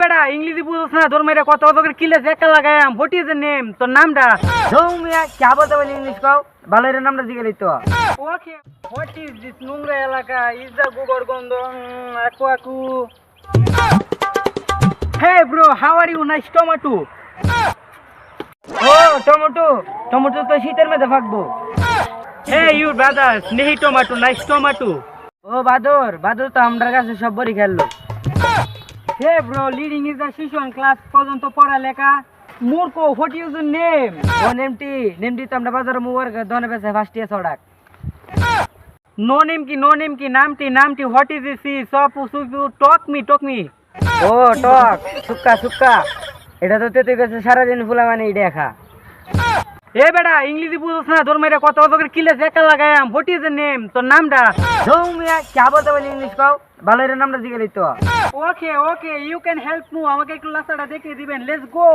বেটা ইংলিশে বুঝছ না তোর মেয়েরা কত কত করে কিলেছে একা লাগায়াম হোয়াট ইজ দ্য নেম তোর নামটা মিয়া কি বলতে বলি ইংলিশ কও ভালো এর নামটা জিজ্ঞেস তো ওকে হোয়াট ইজ দিস নোংরা এলাকা ইজ দ্য গোবর গন্ধ আকু আকু hey bro how are you nice tomato ও টমেটো টমেটো তো শীতের মধ্যে থাকবো হে ইউ ব্রাদার স্নেহি টমেটো নাইস টমেটো ও বাদর বাদর তো আমার কাছে সব বড়ি খেললো hey bro leading is the শিশু ক্লাস পর্যন্ত পড়ালেখা মূর্খ হোয়াট ইজ ইউর নেম ও নেমটি তো আমরা বাজারে মুয়ার দনে বেছে ফার্স্ট ইয়ার সড়াক নো নেম কি নামটি হোয়াট ইজ দিস সপু সুপু টক মি ও টক সুক্কা এটা তো তেতে গেছে সারাদিন ফুলা মানে দেখা এ বেটা ইংলিশে বুঝছ না তোর মেয়েরা কত কত করে কিলেছে একা লাগায়াম হোয়াট ইজ দ্য নেম তোর নামটা মিয়া কি বলতে বলি ইংলিশ কও ভালো এর নামটা জিজ্ঞেস তো okay you can help me আমাকে একটু রাস্তাটা দেখিয়ে দিবেন লেটস গো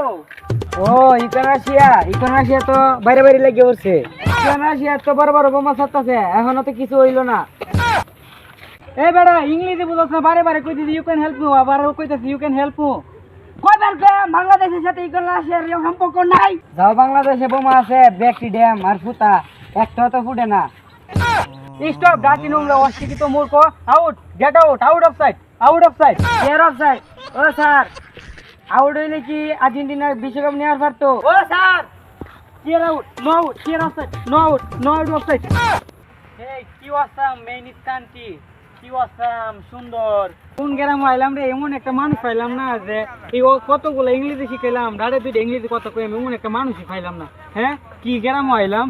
ও ইকোনাশিয়া তো বাইরে লেগে উঠছে ইকোনাশিয়া তো বড় বোমা ছাড়তাছে এখনো তো কিছু হইলো না এ বেটা ইংলিশে বুঝছ না বারে কইতেছি ইউ ক্যান হেল্প মি আবার কইতেছি ইউ ক্যান হেল্প মি কয়বার কইলাম বাংলাদেশের সাথে ইকোনাশিয়ার সম্পর্ক নাই যাও বাংলাদেশে বোমা আছে ব্যাকটি ড্যাম আর ফুটা একটা তো ফুটে না স্টপ ডাকি নোংরা অশিক্ষিত মূর্খ get out of side care of side ও স্যার আউট হইলে কি আর্জেন্টিনার বিশ্বকাপ নেওয়ার পারতো ও sir care out no out of side এই কি অসাম মেইন স্থানটি কি অসাম সুন্দর কোন গ্রাম আইলাম রে এমন একটা মানুষ পাইলাম না যে এই কতগুলো ইংরেজি শিখাইলাম দাঁড়ে দুইটা ইংরেজি কথা কই এমন একটা মানুষই পাইলাম না হ্যাঁ কি গ্রাম আইলাম